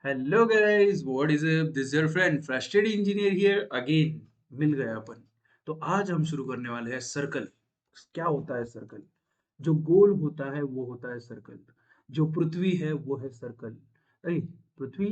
Hello guys, what is up? This your friend frustrated engineer here again. मिल गए अपन। तो आज हम शुरू करने वाले हैं सर्कल। क्या होता है सर्कल? जो गोल होता है वो होता है सर्कल। जो पृथ्वी है वो है सर्कल। अरे, पृथ्वी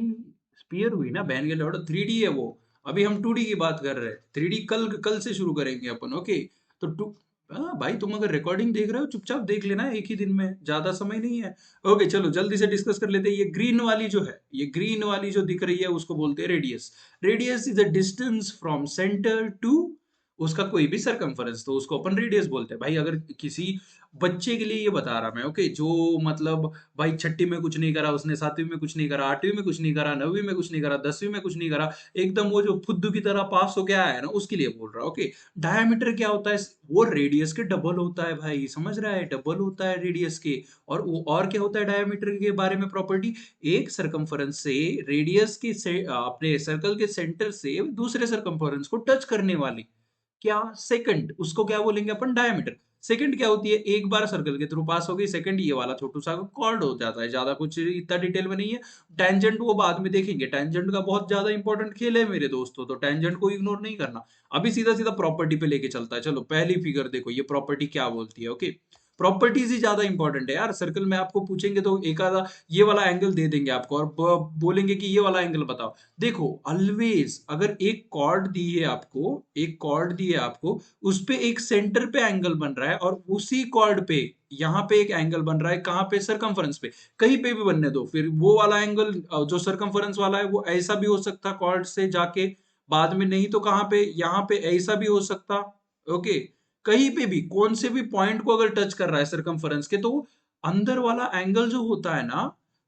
स्फीयर हुई ना, बहन के लौट 3D है वो। अभी हम 2D की बात कर रहे हैं। 3D कल कल से शुरू करेंगे अपन, ओके? तो टू हाँ भाई, तुम अगर रिकॉर्डिंग देख रहे हो चुपचाप देख लेना, एक ही दिन में, ज्यादा समय नहीं है। ओके, चलो जल्दी से डिस्कस कर लेते हैं। ये ग्रीन वाली जो है, ये ग्रीन वाली जो दिख रही है उसको बोलते हैं radius. Radius is the distance from centre to उसका कोई भी सरकमफेरेंस, तो उसको अपन रेडियस बोलते हैं भाई। अगर किसी बच्चे के लिए ये बता रहा मैं, ओके, जो मतलब भाई छठी में कुछ नहीं करा उसने, सातवीं में कुछ नहीं करा, आठवीं में कुछ नहीं करा, नवीं में कुछ नहीं करा, 10वीं में कुछ नहीं करा, एकदम वो जो फुद्दू की तरह पास हो गया है ना, उसके लिए बोल रहा, ओके। डायमीटर क्या होता है? वो रेडियस के डबल होता है भाई, समझ रहा है? डबल होता है रेडियस के। और वो और क्या होता है डायमीटर के बारे में प्रॉपर्टी? एक सरकमफेरेंस से रेडियस के से अपने सर्कल के सेंटर से दूसरे सरकमफेरेंस को टच करने वाली क्या सेकंड, उसको क्या बोलेंगे अपन? डायमीटर। सेकंड क्या होती है? एक बार सर्कल के थ्रू पास हो गई सेकंड, ये वाला छोटू सा कॉर्ड हो जाता है, ज्यादा कुछ इतना डिटेल में नहीं है। टेंजेंट वो बाद में देखेंगे, टेंजेंट का बहुत ज्यादा इंपॉर्टेंट खेल है मेरे दोस्तों, तो टेंजेंट को इग्नोर नहीं करना। अभी सीधा सीधा प्रॉपर्टी पे लेके चलता है। चलो पहली फिगर देखो, ये प्रॉपर्टी क्या बोलती है, ओके। प्रॉपर्टीज ही ज्यादा इंपॉर्टेंट है यार। सर्कल में आपको पूछेंगे तो एक आधा ये वाला एंगल दे देंगे आपको, और बोलेंगे कि ये वाला एंगल बताओ। देखो, ऑलवेज अगर एक कॉर्ड दी है आपको, एक कॉर्ड दी है आपको, उस पे एक सेंटर पे एंगल बन रहा है, और उसी कॉर्ड पे यहाँ पे एक एंगल बन रहा है, कहाँ पे? सरकमफेरेंस पे। कहीं पे भी बनने दो, फिर वो वाला एंगल जो सरकमफेरेंस वाला है वो ऐसा भी हो सकता कॉर्ड से जाके, बाद में नहीं तो कहाँ पे? यहाँ पे ऐसा भी हो सकता, ओके। कहीं पे भी कौन से भी पॉइंट को अगर टच कर रहा है सरकमफेरेंस के, तो अंदर वाला एंगल जो होता है ना,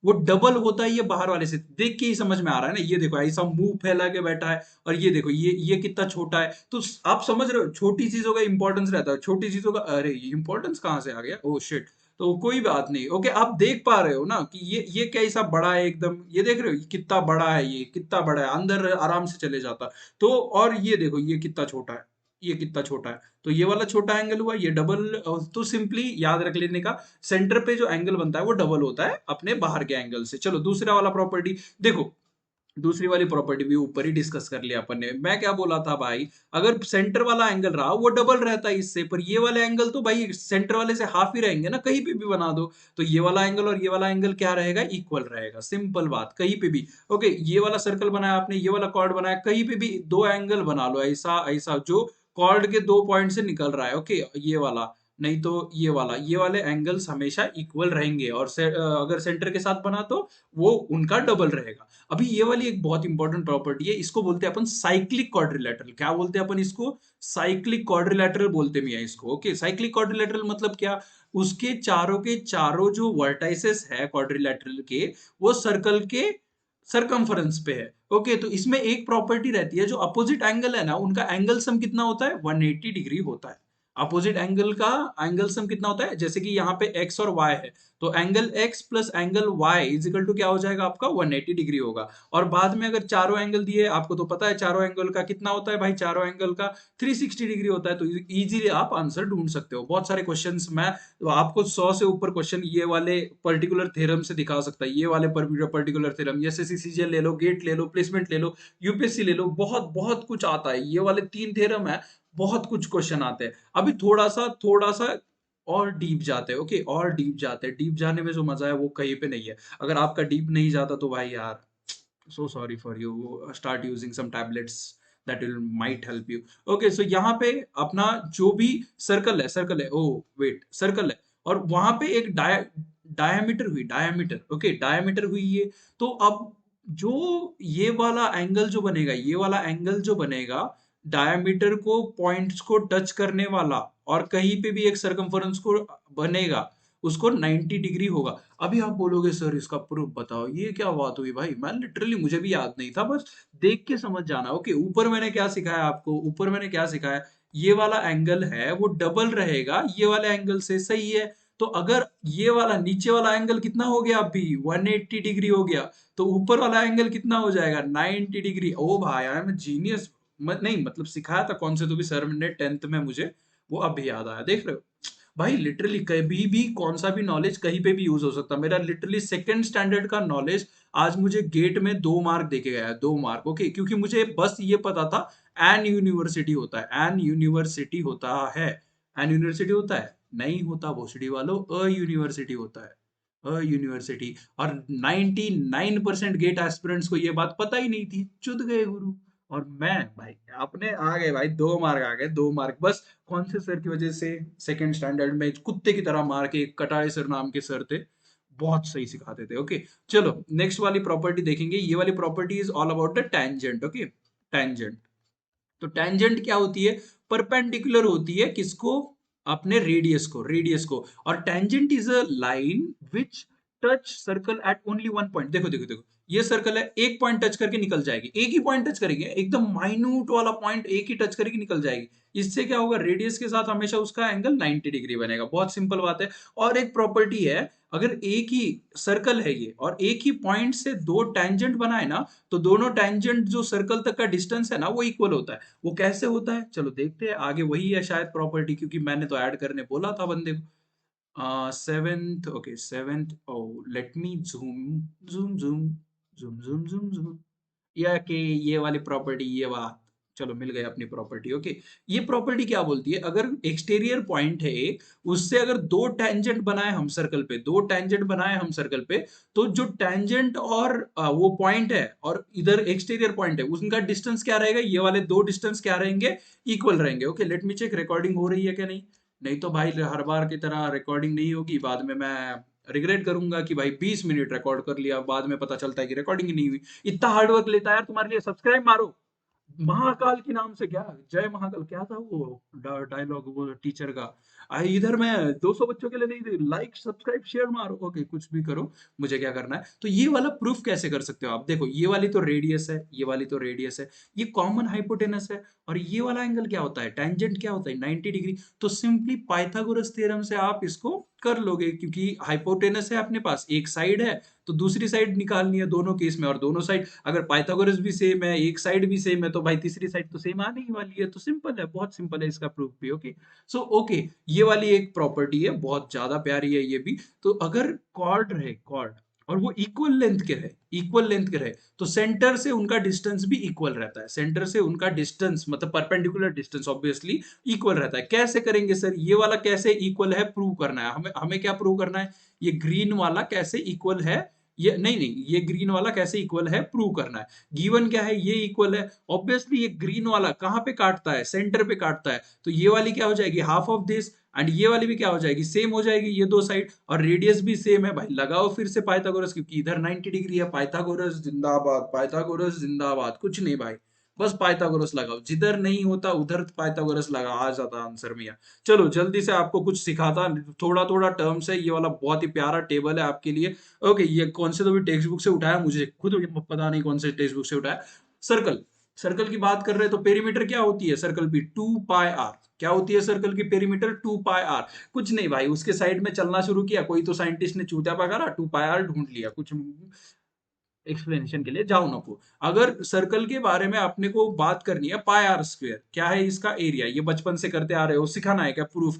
वो डबल होता है ये बाहर वाले से। देख के ही समझ में आ रहा है ना, ये देखो ऐसा मुंह फैला के बैठा है, और ये देखो ये कितना छोटा है। तो आप समझ रहे हो, छोटी चीजों का इंपॉर्टेंस रहता है, छोटी चीजों का। अरे, ये इंपॉर्टेंस कहाँ से आ गया? Oh shit. तो कोई बात नहीं, ओके। आप देख पा रहे हो ना कि ये कैसा बड़ा है एकदम, ये देख रहे हो ये कितना बड़ा है, ये कितना बड़ा है, अंदर आराम से चले जाता। तो और ये देखो ये कितना छोटा है, ये कितना छोटा है। तो ये वाला छोटा एंगल हुआ, ये डबल। तो सिंपली याद रख लेने का, सेंटर पे जो एंगल बनता है वो डबल होता है अपने बाहर के एंगल से। चलो दूसरा वाला प्रॉपर्टी देखो। दूसरी वाली प्रॉपर्टी भी ऊपर ही डिस्कस कर लिया अपन ने। मैं क्या बोला था भाई? अगर सेंटर वाला एंगल रहा वो डबल रहता है इससे, पर ये वाले एंगल तो भाई सेंटर वाले से हाफ ही रहेंगे ना, कहीं पे भी बना दो। तो ये वाला एंगल और ये वाला एंगल क्या रहेगा? इक्वल रहेगा, सिंपल बात, कहीं पे भी। ओके, ये वाला सर्कल बनाया आपने, ये वाला कॉर्ड बनाया, कहीं पे भी दो एंगल बना लो ऐसा ऐसा, जो कॉर्ड के दो पॉइंट से निकल रहा है, ओके। ये वाला नहीं तो ये वाला, ये वाले एंगल्स हमेशा इक्वल रहेंगे, और अगर सेंटर के साथ बना तो वो उनका डबल रहेगा। अभी ये वाली एक बहुत इंपॉर्टेंट प्रॉपर्टी है, इसको बोलते हैं अपन साइक्लिक क्वाड्रिलेटरल। क्या बोलते हैं अपन इसको? साइक्लिक क्वाड्रिलेटरल बोलते हैं मियां इसको, ओके। साइक्लिक क्वाड्रिलेटरल मतलब क्या? उसके चारों के चारों जो वर्टाइसेस है क्वाड्रिलेटरल के, वो सर्कल के सरकमफेरेंस पे है, ओके। तो इसमें एक प्रॉपर्टी रहती है, जो अपोजिट एंगल है ना, उनका एंगल सम कितना होता है? 180 डिग्री होता है। अपोजिट एंगल का एंगल सम कितना होता है? जैसे कि यहाँ पे x और y है, तो angle x plus angle y is equal to क्या हो जाएगा आपका? 180 डिग्री होगा। और बाद में अगर चारों एंगल दिए, आपको तो पता है चारों एंगल का कितना होता है भाई? चारों एंगल का 360 डिग्री होता है। तो इजीली आप आंसर ढूंढ सकते हो। बहुत सारे क्वेश्चंस मैं तो आपको 100 से ऊपर क्वेश्चन ये वाले पर्टिकुलर थ्योरम से दिखा सकता है। ये वाले पर्टिकुलर थ्योरम, एसएससी सीजीएल ले लो, गेट ले लो, प्लेसमेंट ले लो, यूपीएससी ले लो, बहुत बहुत कुछ आता है। ये वाले 3 थ्योरम है, बहुत कुछ क्वेश्चन आते हैं। अभी थोड़ा सा और डीप जाते हैं, ओके, और डीप जाते हैं। डीप जाने में जो मजा है वो कहीं पे नहीं है। अगर आपका डीप नहीं जाता तो भाई यार, so sorry for you, start using some tablets that will might help you. Okay, so यहाँ पे अपना जो भी सर्कल है, ओ वेट, सर्कल है, और वहां पे एक डायमीटर हुई, डायमीटर, ओके, डायमीटर हुई ये। तो अब जो ये वाला एंगल जो बनेगा, ये वाला एंगल जो बनेगा, डायमीटर को पॉइंट्स को टच करने वाला, और कहीं पे भी एक सरकमफेरेंस को बनेगा, उसको 90 डिग्री होगा। अभी आप बोलोगे सर इसका प्रूफ बताओ, ये क्या बात हुई भाई? मैं लिटरली, मुझे भी याद नहीं था, बस देख के समझ जाना, ओके। ऊपर मैंने क्या सिखाया आपको? ऊपर मैंने क्या सिखाया? ये वाला एंगल है वो डबल रहेगा ये वाले एंगल से, सही है। तो अगर ये वाला नीचे वाला एंगल कितना हो गया? अभी 180 डिग्री हो गया, तो ऊपर वाला एंगल कितना हो जाएगा? 90 डिग्री। ओ भाई, आई एम जीनियस। नहीं मतलब सिखाया था कौन से तो भी सर ने 10th में मुझे, वो अभी याद आया, देख रहे हो? भाई लिटरली कभी भी कौन सा भी नॉलेज कहीं पे भी यूज हो सकता है। मेरा लिटरली सेकंड स्टैंडर्ड का नॉलेज आज मुझे गेट में 2 मार्क देके गया है, 2 मार्क। ओके, क्योंकि मुझे बस ये पता था एन यूनिवर्सिटी होता है, एन यूनिवर्सिटी होता है। एन यूनिवर्सिटी होता है, नहीं होता भोसड़ी वालों, अ यूनिवर्सिटी होता है, अ यूनिवर्सिटी। और 99% गेट एस्पिरेंट्स को ये बात पता ही नहीं थी, चुद गए गुरु। और मैं भाई अपने आ गए भाई, 2 मार्क आ गए, 2 मार्क बस। कौन से सर की वजह से? सेकंड स्टैंडर्ड में कुत्ते की तरह मार के, एक कटारे सर नाम के सर थे, बहुत सही सिखाते थे। ओके, चलो नेक्स्ट वाली प्रॉपर्टी देखेंगे। ये वाली property is all about the tangent. Okay, tangent. तो टेंजेंट क्या होती है? परपेंडिकुलर होती है किसको? अपने रेडियस को, रेडियस को। और tangent is a line which touch circle eight only one point. देखो देखो देखो, ये सर्कल है, एक पॉइंट टच करके निकल जाएगी, एक ही पॉइंट टच करेगी, एकदम माइन्यूट वाला पॉइंट एक ही टच करके निकल जाएगी। इससे क्या होगा? रेडियस के साथ हमेशा उसका एंगल 90 डिग्री बनेगा। बहुत सिंपल बात है। और एक प्रॉपर्टी है, अगर एक ही सर्कल है ये और एक ही पॉइंट से दो टेंजेंट बनाए ना, तो दोनों टेंजेंट जो सर्कल तक का डिस्टेंस है ना, वो इक्वल होता है। वो कैसे होता है चलो देखते हैं आगे। वही है शायद प्रॉपर्टी, क्योंकि मैंने तो ऐड करने बोला था बंदे को। Seventh, okay seventh, oh let me zoom, zoom zoom, zoom zoom zoom zoom, या कि ये वाली प्रॉपर्टी, ये बात। चलो मिल गई अपनी प्रॉपर्टी। ओके, ये प्रॉपर्टी क्या बोलती है? अगर एक्सटीरियर पॉइंट है एक, उससे अगर दो टेंजेंट बनाए हम सर्कल पे, दो टेंजेंट बनाए हम सर्कल पे, तो जो टेंजेंट और वो पॉइंट है और इधर एक्सटीरियर पॉइंट है, उनका डिस्टेंस क्या रहेगा? ये वाले दो डिस्टेंस क्या रहेंगे? इक्वल रहेंगे। Okay, let me check recording हो रही है क्या नहीं। नहीं तो भाई हर बार की तरह रिकॉर्डिंग नहीं होगी, बाद में मैं रिग्रेट करूंगा कि भाई 20 मिनट रिकॉर्ड कर लिया, बाद में पता चलता है कि रिकॉर्डिंग ही नहीं हुई। इतना हार्डवर्क लेता है यार तुम्हारे लिए। सब्सक्राइब मारो महाकाल के नाम से। क्या जय महाकाल, क्या था वो डायलॉग वो टीचर का? इधर मैं 200 बच्चों के लिए नहीं, लाइक सब्सक्राइब शेयर मारो। ओके, कुछ भी करो, मुझे क्या करना है। तो ये वाला प्रूफ कैसे कर सकते हो आप? देखो, ये वाली तो रेडियस है, ये वाली तो रेडियस है, ये कॉमन हाइपोटेनस है। और ये वाला एंगल क्या होता है? टेंजेंट क्या होता है? 90 डिग्री। तो सिंपली पाइथागोरस थ्योरम से आप इसको कर लोगे, क्योंकि हाइपोटेनस है अपने पास, एक साइड है, तो दूसरी साइड निकालनी है दोनों केस में। और दोनों साइड अगर पाइथागोरस भी सेम है, एक साइड भी सेम है, तो भाई तीसरी साइड तो सेम आने ही वाली है। तो सिंपल है, बहुत सिंपल है इसका प्रूफ भी। ओके, सो ओके, ये वाली एक प्रॉपर्टी है, बहुत ज्यादा प्यारी है ये भी। तो अगर कॉर्ड रहे, कॉर्ड, और वो इक्वल लेंथ के रहे, इक्वल लेंथ के रहे, तो सेंटर से उनका डिस्टेंस भी इक्वल रहता है। सेंटर से उनका डिस्टेंस मतलब परपेंडिकुलर डिस्टेंस ऑब्वियसली इक्वल रहता है। कैसे करेंगे सर ये वाला? कैसे इक्वल है प्रूव करना है हमें। हमें क्या प्रूव करना है? ये ग्रीन वाला कैसे इक्वल है, ये नहीं नहीं, ये ग्रीन वाला कैसे इक्वल है प्रूव करना है। गिवन क्या है? ये इक्वल है। ऑब्वियसली ये ग्रीन वाला कहां पे काटता है? सेंटर पे काटता है। तो ये वाली क्या हो जाएगी? Half of this. एंड ये वाली भी क्या हो जाएगी? सेम हो जाएगी, ये दो साइड। और रेडियस भी सेम है भाई। लगाओ फिर से पाइथागोरस, क्योंकि इधर 90 डिग्री है। पाइथागोरस जिंदाबाद, पाइथागोरस जिंदाबाद। कुछ नहीं भाई, बस पाइथागोरस लगाओ, जिधर नहीं होता उधर पाइथागोरस लगा, आ जाता आंसर में। चलो जल्दी से आपको कुछ सिखाता, थोड़ा थोड़ा टर्म्स है। ये वाला बहुत ही प्यारा टेबल है आपके लिए। ओके, ये कौन से तो भी टेक्स्ट बुक से उठाया, मुझे खुद पता नहीं कौन से टेक्स्ट बुक से उठाया। सर्कल, सर्कल की बात कर रहे हैं तो पेरीमीटर क्या होती है सर्कल की? 2 पाई आर। क्या होती है सर्कल की पेरीमीटर? 2 pi are. कुछ नहीं भाई, उसके साइड में चलना शुरू किया, कोई तो साइंटिस्ट ने चूतिया पकड़ा, 2 पाई आर ढूंढ लिया। कुछ एक्सप्लेनेशन के लिए जाओ नको। अगर सर्कल के बारे में अपने को बात करनी है, पाई आर स्क्वायर क्या है? इसका एरिया। ये बचपन से करते आ रहे हो, सिखाना है क्या प्रूफ?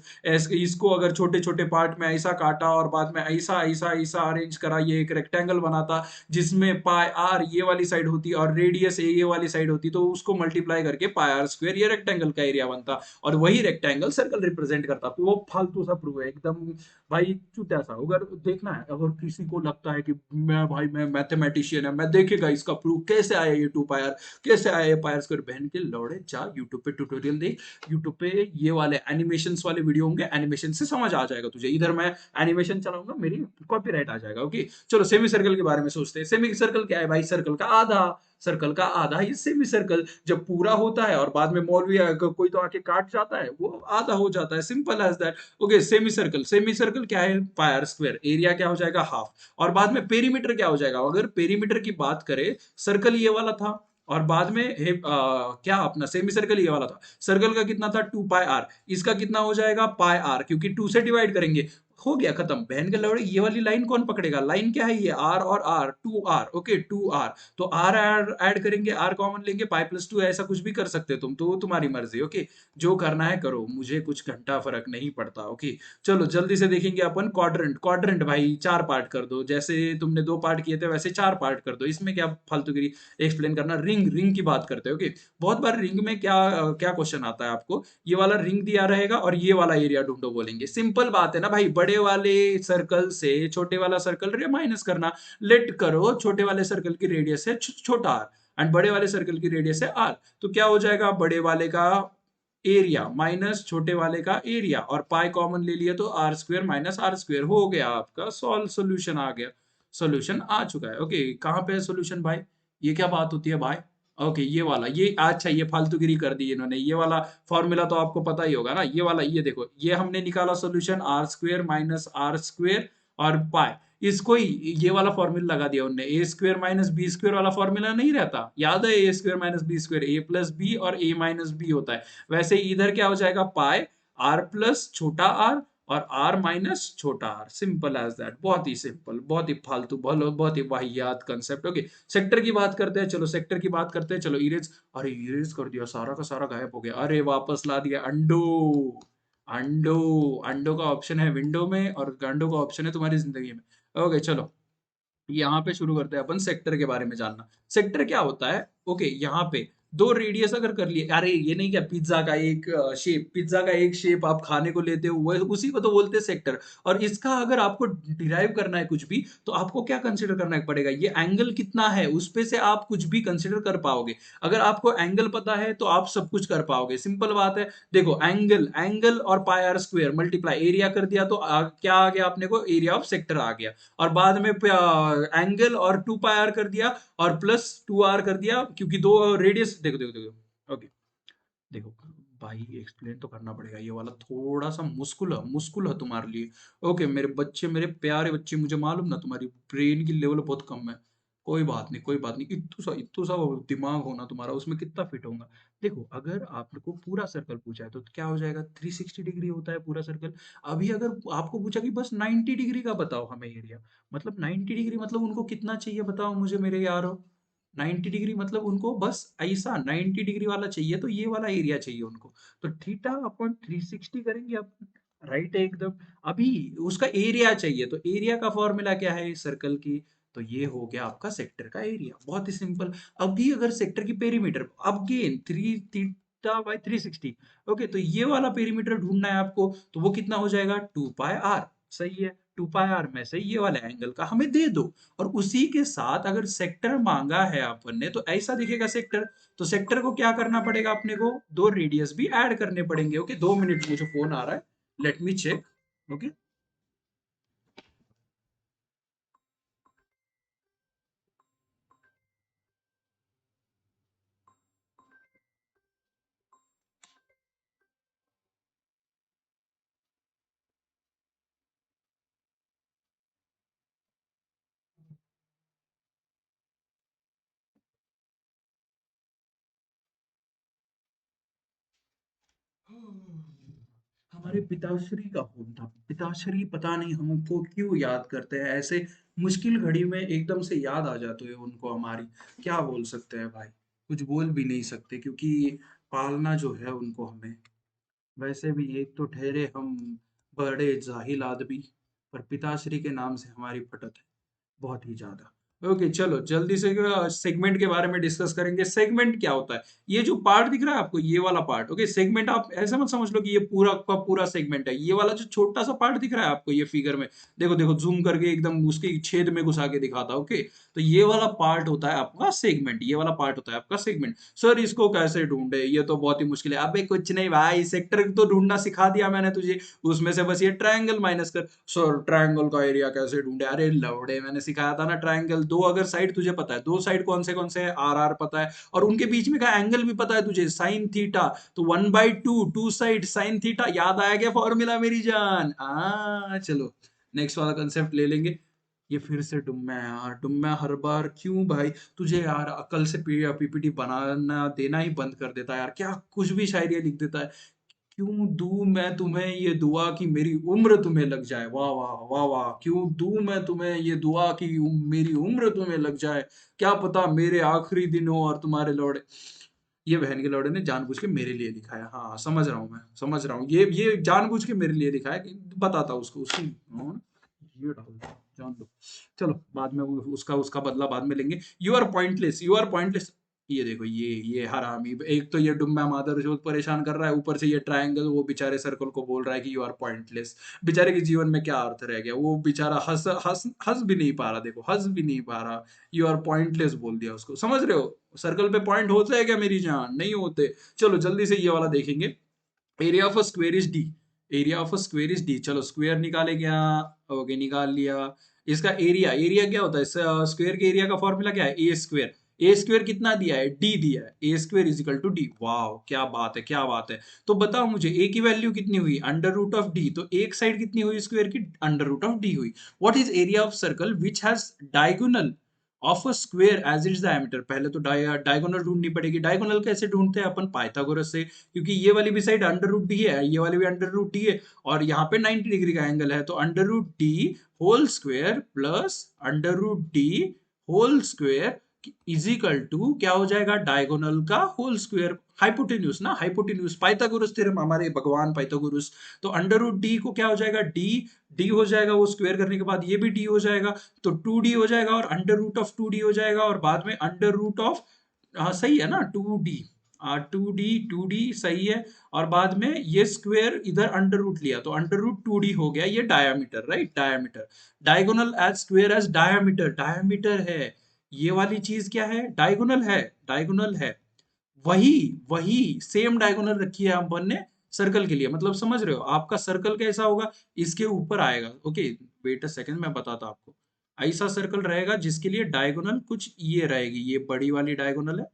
इसको अगर छोटे छोटे पार्ट में ऐसा काटा और बाद में ऐसा ऐसा ऐसा अरेंज करा, ये एक रेक्टेंगल बनाता, जिसमें पाई आर ये वाली साइड होती और रेडियस ये वाली साइड होती, तो उसको मल्टीप्लाई करके पाई आर स्क्वायर ये रेक्टेंगल का एरिया बनता, और वही रेक्टेंगल सर्कल रिप्रेजेंट करता। तो वो फालतू सा प्रूफ है एकदम भाई, चुतिया सा। अगर देखना है, अगर किसी को लगता है कि मैं भाई मैं मैथमेटिशियन है, मैं देखेगा इसका प्रूफ कैसे आया ये 2 पायर, कैसे आया ये पायर स्क्वायर, बहन के लौड़े जा यूट्यूब पे ट्यूटोरियल देख। यूट्यूब पे ये वाले एनिमेशंस वाले वीडियो होंगे, एनिमेशन से समझ आ जाएगा तुझे। इधर मैं एनिमेशन चलाऊंगा, मेरी कॉपीराइट आ जाएगा। ओके, चलो सेमी सर्कल के बारे में सोचते हैं। सेमी सर्कल क्या है भाई? सर्कल का आधा, सर्कल का आधा ही सेमी सर्कल। जब पूरा होता है और बाद में मौलवी कोई तो आके काट जाता है, वो आधा हो जाता है। Simple as that. Okay, semi circle, semi circle क्या है? Pier square. एरिया क्या हो जाएगा? हाफ। और बाद में पेरीमीटर क्या हो जाएगा? अगर पेरीमीटर की बात करें, सर्कल ये वाला था, और बाद में क्या अपना सेमी सर्कल ये वाला था। सर्कल का कितना था? 2 पाई आर। इसका कितना हो जाएगा? पाई आर, क्योंकि 2 से डिवाइड करेंगे। हो गया खत्म, बहन के लौड़े। ये वाली लाइन कौन पकड़ेगा? लाइन क्या है ये? आर और r, two r, okay two r. तो आर ऐड करेंगे, आर कॉमन लेंगे, पाई प्लस टू, ऐसा कुछ भी कर सकते हो तुम, तो वो तुम्हारी मर्जी, ओके। जो करना है करो, मुझे कुछ घंटा फर्क नहीं पड़ता, ओके। चलो जल्दी से देखेंगे अपन क्वाड्रेंट। क्वाड्रेंट भाई चार पार्ट कर दो, जैसे तुमने दो पार्ट किए थे वैसे चार पार्ट कर दो, इसमें क्या फालतूगिरी एक्सप्लेन करना। रिंग, रिंग की बात करते हैं, ओके। बहुत बार रिंग में क्या क्या क्वेश्चन आता है आपको, ये वाला रिंग दिया रहेगा और ये वाला एरिया ढूंढो बोलेंगे। सिंपल बात है ना भाई, बड़े वाले सर्कल से छोटे वाला सर्कल माइनस करना। लेट करो छोटे वाले सर्कल की रेडियस है छोटा आर, एंड बड़े वाले सर्कल की रेडियस है आर, तो क्या हो जाएगा? बड़े वाले का एरिया माइनस छोटे वाले का एरिया, और पाई कॉमन ले लिया तो r square minus r square, हो गया आपका सॉल्व, सोल्यूशन आ गया। सोल्यूशन आ चुका है, ओके। कहाँ पे है सोल्यूशन भाई? ये क्या बात होती है भाई? ओके ये वाला, ये अच्छा, ये फालतूगिरी कर दी इन्होंने। ये वाला फॉर्मूला तो आपको पता ही होगा ना, ये वाला, ये देखो, ये हमने निकाला solution, r square minus r square और पाई, इसको ही ये वाला फॉर्मूला लगा दिया उनने। ए स्क्वेयर माइनस बी स्क्वेयर वाला फॉर्मूला नहीं रहता, याद है? A square minus B square, A plus B और ए माइनस बी होता है। वैसे ही इधर क्या हो जाएगा? पाई आर प्लस छोटा आर और आर माइनस छोटा आर, सिंपल एज दैट। बहुत ही सिंपल, बहुत ही फालतू, बहुत ही वाहियात कंसेप्ट, ओके। सेक्टर की बात करते हैं, चलो सेक्टर की बात करते हैं, चलो इरेज। अरे इरेज कर दिया, सारा का सारा गायब हो गया। अरे वापस ला दिया, अंडो। अंडो, अंडो का ऑप्शन है विंडो में और गांडो का ऑप्शन है तुम्हारी जिंदगी में, ओके। चलो यहाँ पे शुरू करते हैं अपन सेक्टर के बारे में जानना। सेक्टर क्या होता है? ओके, यहाँ पे दो रेडियस अगर कर लिए, अरे ये नहीं क्या, पिज्जा का एक शेप, पिज्जा का एक शेप आप खाने को लेते हो, उसी को तो बोलते हैं सेक्टर। और इसका अगर आपको डिराइव करना है कुछ भी, तो आपको क्या कंसिडर करना पड़ेगा? ये एंगल कितना है, उस पे से आप कुछ भी कंसिडर कर पाओगे। अगर आपको एंगल पता है तो आप सब कुछ कर पाओगे, सिंपल बात है। देखो एंगल, एंगल और पाई आर स्क्वायर मल्टीप्लाई एरिया कर दिया, तो क्या आ गया अपने को? एरिया ऑफ सेक्टर आ गया। और बाद में एंगल और टू पाई आर कर दिया और प्लस टू आर कर दिया, क्योंकि दो रेडियस, देखो देखो देखो, ओके। देखो भाई, एक्सप्लेन तो करना पड़ेगा, ये वाला थोड़ा सा मुश्किल है तुम्हारे लिए, ओके। मेरे बच्चे, मेरे प्यारे बच्चे, मुझे मालूम ना तुम्हारी ब्रेन की लेवल बहुत कम है। कोई बात नहीं, कोई बात नहीं, इत्तू सा दिमाग होना तुम्हारा, उसमें कितना फिट होगा। देखो अगर आपको पूरा सर्कल पूछा है तो क्या हो जाएगा? 360 डिग्री होता है पूरा सर्कल। अभी अगर आपको पूछा कि बस 90 डिग्री का बताओ हमें एरिया, मतलब 90 डिग्री मतलब उनको कितना चाहिए बताओ मुझे मेरे यारो? 90 डिग्री मतलब उनको बस ऐसा 90 डिग्री वाला चाहिए, तो ये वाला एरिया चाहिए उनको। तो थीटा अपॉन 360 करेंगे अपन, राइट है एकदम। अभी उसका एरिया चाहिए, तो एरिया का फॉर्मूला क्या है सर्कल की? तो ये हो गया आपका सेक्टर का एरिया, बहुत ही सिंपल। अभी अगर सेक्टर की पेरीमीटर, अब गेन 3 थीटा बाई 360, ओके, तो ये वाला पेरीमीटर ढूंढना है आपको, तो वो कितना हो जाएगा? 2 पाई आर, सही है। 2 पाई आर में से ये वाले एंगल का हमें दे दो। और उसी के साथ अगर सेक्टर मांगा है अपन ने, तो ऐसा दिखेगा सेक्टर। तो सेक्टर को क्या करना पड़ेगा अपने को? दो रेडियस भी ऐड करने पड़ेंगे, ओके। 2 मिनट, मुझे फोन आ रहा है, लेट मी चेक, ओके। हमारे पिताश्री का फोन था। पिताश्री पता नहीं हमको क्यों याद करते हैं ऐसे, मुश्किल घड़ी में एकदम से याद आ जाते हैं उनको हमारी। क्या बोल सकते हैं भाई, कुछ बोल भी नहीं सकते, क्योंकि पालना जो है उनको हमें। वैसे भी एक तो ठहरे हम बड़े जाहिल आदमी, पर पिताश्री के नाम से हमारी फटत है बहुत ही ज्यादा। ओके चलो जल्दी से सेगमेंट के बारे में डिस्कस करेंगे। सेगमेंट क्या होता है? ये जो पार्ट दिख रहा है आपको, ये वाला पार्ट, ओके। सेगमेंट आप ऐसा मत समझ लो कि ये पूरा का पूरा सेगमेंट है। ये वाला जो छोटा सा पार्ट दिख रहा है आपको ये फिगर में, देखो देखो जूम करके एकदम उसके छेद में घुसा के दिखाता, ओके। तो ये वाला पार्ट होता है आपका सेगमेंट, ये वाला पार्ट होता है आपका सेगमेंट। सर इसको कैसे ढूंढे? ये तो बहुत ही मुश्किल है। अबे कुछ नहीं भाई, सेक्टर तो ढूंढना सिखा दिया मैंने तुझे, उसमें से बस ये ट्रायंगल माइनस कर। सर ट्रायंगल का एरिया कैसे ढूंढे? अरे लवड़े, मैंने सिखाया था ना ट्रायंगल। दो अगर साइड तुझे पता है, दो साइड कौन से हैं? आर आर पता है, और उनके बीच में का एंगल भी पता है तुझे, साइन थीटा। तो 1/2, टू साइड साइन थीटा, याद आया क्या फॉर्मूला मेरी जान? चलो नेक्स्ट वाला कंसेप्ट ले लेंगे। ये फिर से डुम्मा है यार, डुम्मा हर बार क्यों भाई? तुझे यार अकल से पीपीटी बनाना देना ही बंद कर देता है यार, क्या कुछ भी शायरी लिख देता है। क्यों दूं मैं तुम्हें ये दुआ कि मेरी उम्र तुम्हें लग जाए, वाह वाह वाह वाह, क्यों दूं मैं तुम्हें ये दुआ कि मेरी उम्र तुम्हें लग जाए, क्या पता मेरे आखिरी दिन हो और तुम्हारे लौड़े। ये बहन के लौड़े ने जानबूझ के मेरे लिए लिखा है, हाँ समझ रहा हूँ, मैं समझ रहा हूँ, ये जानबूझ के मेरे लिए लिखा है कि बताता उसको उसकी, हाँ, ये डाल दो, जान दो। चलो बाद में उसका उसका बदला बाद में लेंगे। You are pointless, you are pointless. ये देखो ये हरामी, एक तो ये डुम्बा मादर जो परेशान कर रहा है, ऊपर से ये ट्रायंगल वो बेचारे सर्कल को बोल रहा है कि यू आर पॉइंटलेस। बेचारे के जीवन में क्या अर्थ रह गया, वो बेचारा हंस हंस हंस भी नहीं पा रहा, देखो हंस भी नहीं पा रहा, यू आर पॉइंटलेस बोल दिया उसको, समझ रहे हो? सर्कल पे पॉइंट होते हैं क्या मेरी जान? नहीं होते। चलो जल्दी से ये वाला देखेंगे। Area of a square is D, area of a square is D, चलो स्क्वेयर निकाले क्या? ओके निकाल लिया। इसका एरिया, एरिया क्या होता है स्क्वेयर के एरिया का फॉर्मूला क्या है? A square. ए स्क्वेयर कितना दिया है? डी दिया है, A square is equal to D. वाह क्या बात है, क्या बात है। तो बताओ मुझे ए की वैल्यू कितनी हुई? अंडर रूट ऑफ डी, तो एक साइड कितनी हुई स्क्वेयर की? अंडर रूट ऑफ डी हुई। What is area of circle which has diagonal of a square as its diameter? पहले तो डायगोनल ढूंढनी पड़ेगी। डायगोनल कैसे ढूंढते हैं अपन? पाइथागोरस से, क्योंकि ये वाली भी साइड अंडर रूट डी है, ये वाली भी अंडर रूट डी है, और यहाँ पे 90 डिग्री का एंगल है, तो under root d whole square plus under root d whole square is equal to क्या हो जाएगा? डायगोनल का होल स्क्वेयर, हाइपोटेन्यूज ना, हाइपोटेन्यूज पाइथागोरस थ्योरम, हमारे भगवान पाइथागोरस। तो अंडर रूट डी को क्या हो जाएगा? डी, डी हो जाएगा, वो स्क्वेयर करने के बाद ये भी डी हो जाएगा, तो 2d हो जाएगा, और अंडर रूट ऑफ 2d हो जाएगा, और बाद में अंडर रूट ऑफ, हाँ सही है ना, 2d, 2d सही है। और बाद में ये स्क्वेयर इधर अंडर रूट लिया, तो अंडर रूट 2d हो गया, ये diameter, right, diameter. Diagonal as square as diameter, diameter है। ये वाली चीज क्या है? डायगोनल है, डायगोनल है। वही वही सेम डायगोनल रखी है अपन ने सर्कल के लिए, मतलब समझ रहे हो? आपका सर्कल कैसा होगा? इसके ऊपर आएगा, ओके। वेट अ सेकंड, मैं बताता आपको। ऐसा सर्कल रहेगा जिसके लिए डायगोनल कुछ ये रहेगी, ये बड़ी वाली डायगोनल है,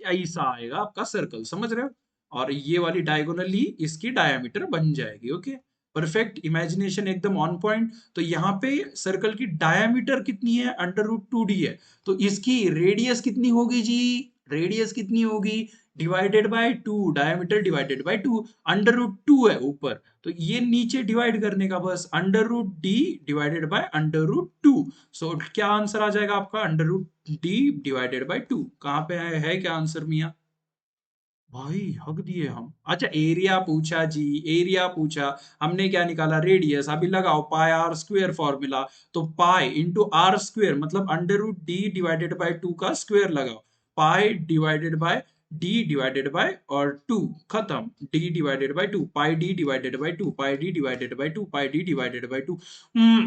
ऐसा आएगा आपका सर्कल, समझ रहे हो? और ये वाली डायगोनली इसकी डायमीटर बन जाएगी, ओके। परफेक्ट, इमेजिनेशन एकदम ऑन पॉइंट। तो यहाँ पे सर्कल की डायमीटर कितनी है? अंडर रूट 2d है, तो इसकी रेडियस कितनी होगी जी? रेडियस कितनी होगी? Divided by 2, diameter divided by 2, under root 2 है ऊपर, तो ये नीचे डिवाइड करने का, बस under root d divided by under root 2। So क्या आंसर आ जाएगा आपका? Under root d divided by 2। कहाँ पे है क्या आंसर मिया? भाई हक दिए हम। अच्छा एरिया पूछा जी, एरिया पूछा, हमने क्या निकाला? रेडियस। अभी लगाओ पाई आर स्क्वेयर फॉर्मूला, तो पाई इंटू आर स्क्वेयर मतलब under root d divided by 2 का स्क्वेयर लगाओ, pi divided by d divided by और 2, खत्म। D divided by 2, pi d divided by 2, pi d divided by 2, pi d divided by 2।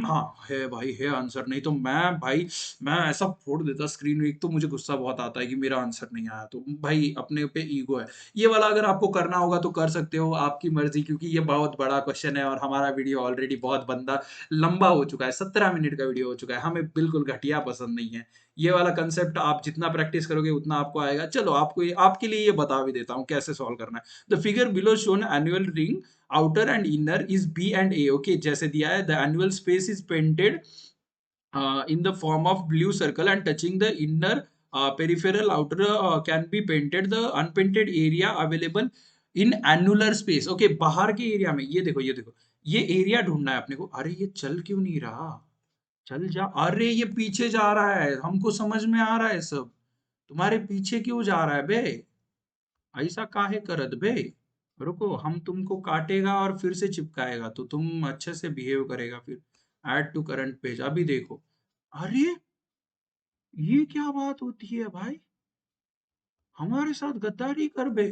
हाँ है भाई, है answer, नहीं तो मैं भाई, मैं ऐसा फोड़ देता स्क्रीन। एक तो मुझे गुस्सा बहुत आता है कि मेरा आंसर नहीं आया, तो भाई अपने पे ईगो है। ये वाला अगर आपको करना होगा तो कर सकते हो, आपकी मर्जी, क्योंकि ये बहुत बड़ा क्वेश्चन है और हमारा वीडियो ऑलरेडी बहुत बंदा लंबा हो चुका है, 17 मिनट का वीडियो हो चुका है, हमें बिल्कुल घटिया पसंद नहीं है। ये वाला कंसेप्ट आप जितना प्रैक्टिस करोगे उतना आपको आएगा। चलो आपको आपके लिए ये बता भी देता हूँ कैसे सॉल्व करना है। The figure below shown annual ring outer and inner is b and a, okay, जैसे दिया है the annual space is painted in the form of blue circle and touching the inner peripheral outer can be painted, the unpainted area available in annular space, okay, बाहर के area में, ये देखो ये देखो, ये एरिया ढूंढना है अपने को। अरे ये चल क्यों नहीं रहा? चल जा, अरे ये पीछे जा रहा है, हमको समझ में आ रहा है सब, तुम्हारे पीछे क्यों जा रहा है बे? ऐसा काहे करत बे? रुको, हम तुमको काटेगा और फिर से चिपकाएगा, तो तुम अच्छे से बिहेव करेगा फिर। ऐड टू करंट पेज, अभी देखो। अरे ये क्या बात होती है भाई? हमारे साथ गद्दारी कर बे।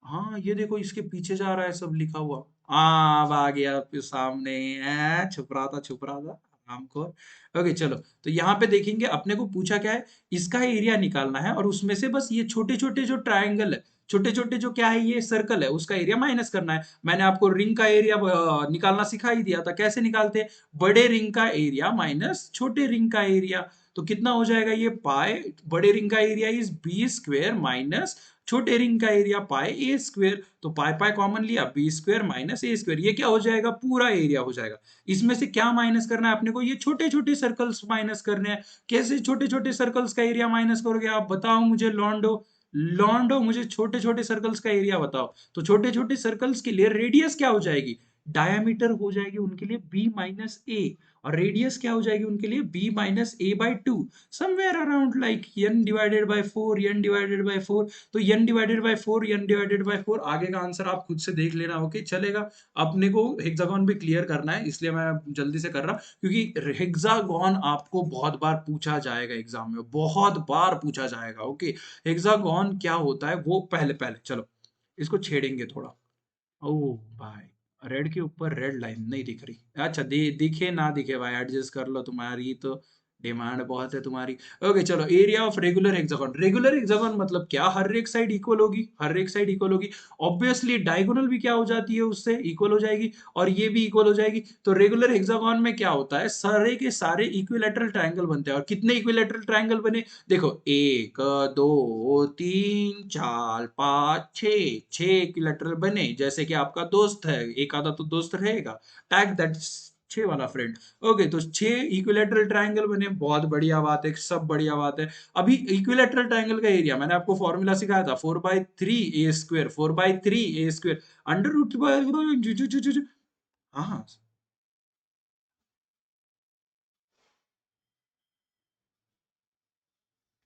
हाँ ये देखो, इसके पीछे जा रहा है सब लिखा हुआ। अब आ गया फिर सामने, छुप रहा था, छुप रहा था हमको। ओके चलो, तो यहाँ पे देखेंगे अपने को पूछा क्या है, इसका एरिया निकालना है, और उसमें से बस ये छोटे छोटे जो ट्रायंगल है, छोटे छोटे जो क्या है, ये सर्कल है, उसका एरिया माइनस करना है। मैंने आपको रिंग का एरिया निकालना सिखा ही दिया था, कैसे निकालते हैं? बड़े रिंग का एरिया माइनस छोटे रिंग का एरिया, तो कितना हो जाएगा ये? पाए बड़े रिंग का area is b square minus छोटे रिंग का एरिया पाए ए स्क्वेयर, तो पाए पाए कॉमन लिया, b square minus a square, ये क्या हो जाएगा? पूरा एरिया हो जाएगा। इसमें से क्या माइनस करना है अपने को? ये छोटे छोटे सर्कल्स माइनस करने हैं। कैसे छोटे छोटे सर्कल्स का एरिया माइनस करोगे आप? बताओ मुझे लॉन्डो। लॉन्डो, मुझे छोटे छोटे सर्कल्स का एरिया बताओ। तो छोटे छोटे सर्कल्स के लिए रेडियस क्या हो जाएगी? डायमीटर हो जाएगी उनके लिए b माइनस ए, और रेडियस क्या हो जाएगी उनके लिए b minus A by two, somewhere around like n divided by 4, n divided by 4। तो n divided by 4, n divided by 4, आगे का आंसर आप खुद से देख लेना। ओके चलेगा। अपने को हेक्सागोन भी क्लियर करना है, इसलिए मैं जल्दी से कर रहा, क्योंकि हेक्सागोन आपको बहुत बार पूछा जाएगा एग्जाम में, बहुत बार पूछा जाएगा। ओके, हेक्सागोन क्या होता है वो पहले पहले चलो इसको छेड़ेंगे थोड़ा। ओह भाई, रेड के ऊपर रेड लाइन नहीं दिख रही। अच्छा दिखे ना दिखे भाई, एडजस्ट कर लो, तुम्हारी तो डिमांड बहुत है तुम्हारी। ओके चलो, area of regular hexagon. Regular hexagon मतलब क्या? हर एक साइड इक्वल होगी, हर एक साइड इक्वल होगी। ऑब्वियसली डायगोनल भी क्या हो जाती है, उससे इक्वल हो जाएगी, और ये भी इक्वल हो जाएगी। तो रेगुलर हेक्सागोन में क्या होता है, सारे के सारे इक्विलैटरल ट्रायंगल बनते हैं। और कितने इक्विलैटरल ट्रायंगल बने? देखो, एक, दो, तीन, चार, पांच, छह, छह इक्विलैटरल बने। जैसे कि आपका दोस्त है, एक आधा तो दोस्त रहेगा, टैग दैट छह वाला फ्रेंड। ओके, तो छह इक्विलैटरल ट्रायंगल बने, बहुत बढ़िया बात है, सब बढ़िया बात है। अभी इक्विलैटरल ट्रायंगल का एरिया मैंने आपको फॉर्मूला सिखाया था, 4/3 a² 4/3 a², under root bye, हाँ।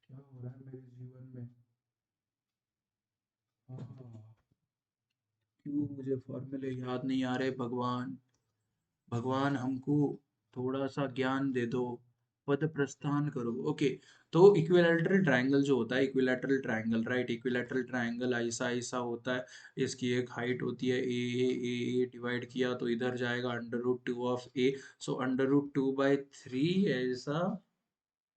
क्या हो रहा है मेरे जीवन में? हाँ, क्यों मुझे फॉर्मूले याद नहीं आ रहे? भगवान, भगवान हमको थोड़ा सा ज्ञान दे दो, पद प्रस्थान करो। ओके, तो इक्विलैटरल ट्रायंगल जो होता है, equilateral triangle, right, equilateral triangle ऐसा ऐसा होता है। इसकी एक हाइट होती है ए डिवाइड किया तो इधर जाएगा under root 2 of a, so under root 2/3 ऐसा।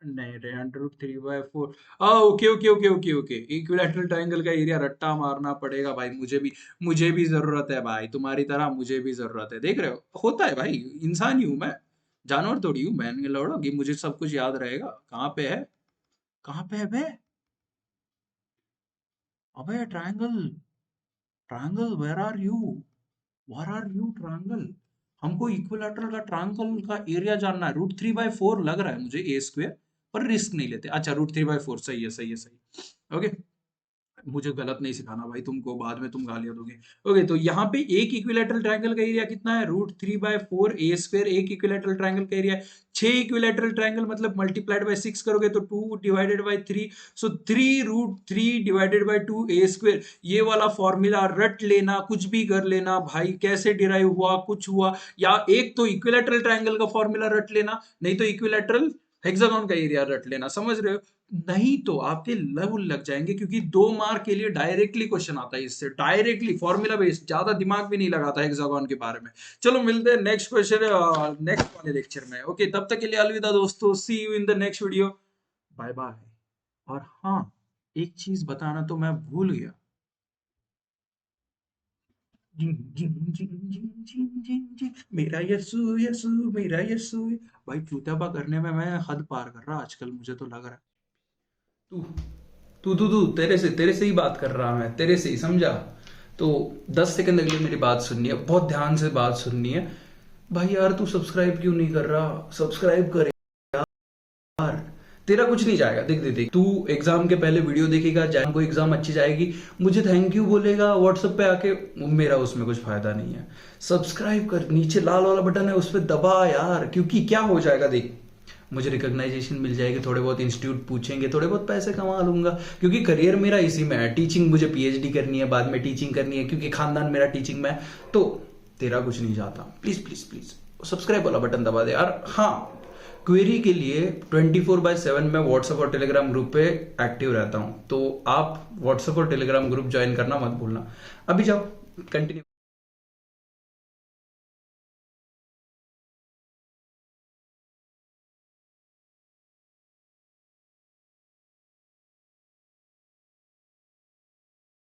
नहीं रे, under root 3/4। Okay okay okay okay okay, equilateral triangle का एरिया रट्टा मारना पड़ेगा भाई, मुझे भी जरूरत है भाई, तुम्हारी तरह मुझे भी जरूरत है। देख रहे हो, होता है भाई, इंसान ही हूं मैं, जानवर थोड़ी हूँ मैं लौड़ा कि मुझे सब कुछ याद रहेगा। कहाँ पे है, कहाँ पे है बे? अबे triangle, triangle where are you, where are you triangle? हमको इक्विलैटरल का ट्रायंगल का एरिया जानना है। रूट 3/4 लग रहा है मुझे a², पर रिस्क नहीं लेते। अच्छा, रूट 3/4 सही है, सही है, सही। ओके, मुझे गलत नहीं सिखाना भाई तुमको, बाद में तुम गालियां दोगे। ओके, तो यहाँ पे एक इक्विलैटरल ट्रायंगल का एरिया कितना है? Root 3/4 a²। एक इक्विलैटरल ट्रायंगल का एरिया 6 इक्विलैटरल ट्रायंगल, मतलब मल्टीप्लाइड बाय 6 करोगे तो 2 divided by 3, so 3√3 divided by 2 a²। ये वाला फॉर्मूला रट लेना, कुछ भी कर लेना भाई, कैसे डिराइव हुआ कुछ हुआ, या एक तो इक्विलैटरल ट्रायंगल का फॉर्मूला रट लेना, नहीं तो इक्विलैटरल हेक्सागोन का एरिया रट लेना, समझ रहे हो? नहीं तो आपके लव लग जाएंगे, क्योंकि 2 मार्क के लिए डायरेक्टली क्वेश्चन आता है इससे, डायरेक्टली फॉर्मूला बेस्ड, ज्यादा दिमाग भी नहीं लगाता हेक्सागोन के बारे में। चलो मिलते हैं नेक्स्ट क्वेश्चन, नेक्स्ट वाले लेक्चर में। ओके, तब तक के लिए अलविदा दोस्तों, see you in the next video, bye bye. और हाँ, एक चीज बताना तो मैं भूल गया। जिंग जिंग जिंग जिंग जिंग जिंग जिंग, मेरा यस्सु यस्सु, मेरा यस्सु। भाई चूतियापा करने में मैं हद पार कर रहा आजकल, मुझे तो लग रहा है। तू तू तेरे से ही बात कर रहा, मैं तेरे से ही, समझा? तो 10 सेकंड अगले मेरी बात सुननी है, बहुत ध्यान से बात सुननी है। भाई यार, तू सब्सक्राइब क्यों नहीं कर रहा? सब्सक्राइब कर यार, तेरा कुछ नहीं जाएगा। देख देख देख, तू एग्जाम के पहले वीडियो देखेगा, को एग्जाम अच्छी जाएगी, मुझे थैंक यू बोलेगा व्हाट्सएप पे आके, मेरा उसमें कुछ फायदा नहीं है। सब्सक्राइब कर, नीचे लाल वाला बटन है उस पर दबा यार, क्योंकि क्या हो जाएगा देख, मुझे रिकॉग्नाइजेशन मिल जाएगी, थोड़े बहुत इंस्टीट्यूट पूछेंगे, थोड़े बहुत पैसे कमा लूंगा, क्योंकि करियर मेरा इसी में है। टीचिंग, मुझे पीएचडी करनी है, बाद में टीचिंग करनी है, क्योंकि खानदान मेरा टीचिंग में है। तो तेरा कुछ नहीं जाता, प्लीज प्लीज प्लीज सब्सक्राइब वाला बटन दबा दे यार। हाँ, क्वेरी के लिए 24/7 मैं व्हाट्सएप और टेलीग्राम ग्रुप पे एक्टिव रहता हूँ, तो आप व्हाट्सएप और टेलीग्राम ग्रुप ज्वाइन करना मत भूलना। अभी जाओ, कंटिन्यू।